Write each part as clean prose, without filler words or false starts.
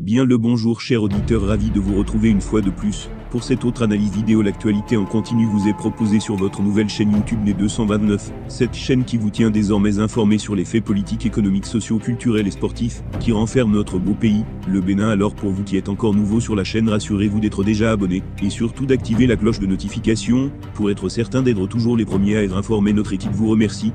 Bien le bonjour chers auditeurs, ravi de vous retrouver une fois de plus. Pour cette autre analyse vidéo, l'actualité en continu vous est proposée sur votre nouvelle chaîne YouTube Né 229, cette chaîne qui vous tient désormais informé sur les faits politiques, économiques, sociaux, culturels et sportifs, qui renferment notre beau pays, le Bénin. Alors pour vous qui êtes encore nouveau sur la chaîne, rassurez-vous d'être déjà abonné, et surtout d'activer la cloche de notification, pour être certain d'être toujours les premiers à être informés. Notre équipe vous remercie.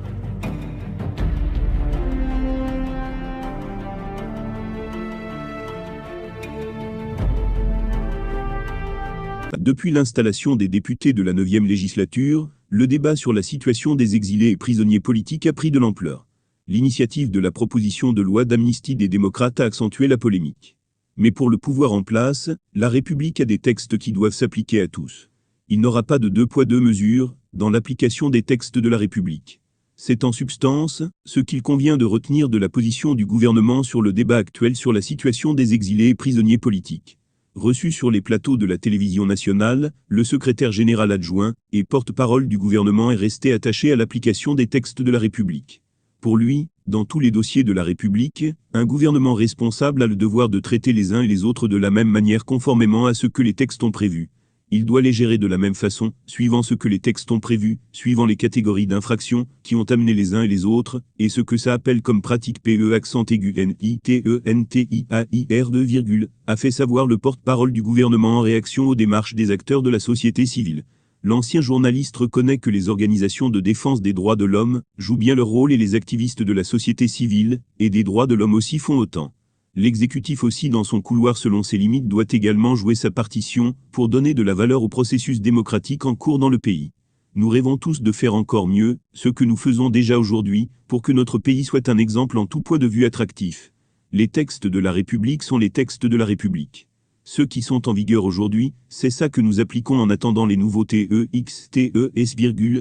Depuis l'installation des députés de la 9e législature, le débat sur la situation des exilés et prisonniers politiques a pris de l'ampleur. L'initiative de la proposition de loi d'amnistie des démocrates a accentué la polémique. Mais pour le pouvoir en place, la République a des textes qui doivent s'appliquer à tous. Il n'aura pas de deux poids deux mesures dans l'application des textes de la République. C'est en substance ce qu'il convient de retenir de la position du gouvernement sur le débat actuel sur la situation des exilés et prisonniers politiques. Reçu sur les plateaux de la télévision nationale, le secrétaire général adjoint et porte-parole du gouvernement est resté attaché à l'application des textes de la République. Pour lui, dans tous les dossiers de la République, un gouvernement responsable a le devoir de traiter les uns et les autres de la même manière conformément à ce que les textes ont prévu. Il doit les gérer de la même façon, suivant ce que les textes ont prévu, suivant les catégories d'infractions qui ont amené les uns et les autres, et ce que ça appelle comme pratique PE accent aigu NITENTIAIR2, a fait savoir le porte-parole du gouvernement en réaction aux démarches des acteurs de la société civile. L'ancien journaliste reconnaît que les organisations de défense des droits de l'homme jouent bien leur rôle et les activistes de la société civile et des droits de l'homme aussi font autant. L'exécutif aussi dans son couloir selon ses limites doit également jouer sa partition pour donner de la valeur au processus démocratique en cours dans le pays. Nous rêvons tous de faire encore mieux, ce que nous faisons déjà aujourd'hui, pour que notre pays soit un exemple en tout point de vue attractif. Les textes de la République sont les textes de la République. Ceux qui sont en vigueur aujourd'hui, c'est ça que nous appliquons en attendant les nouveaux TEXTES,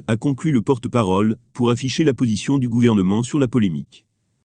a conclu le porte-parole, pour afficher la position du gouvernement sur la polémique.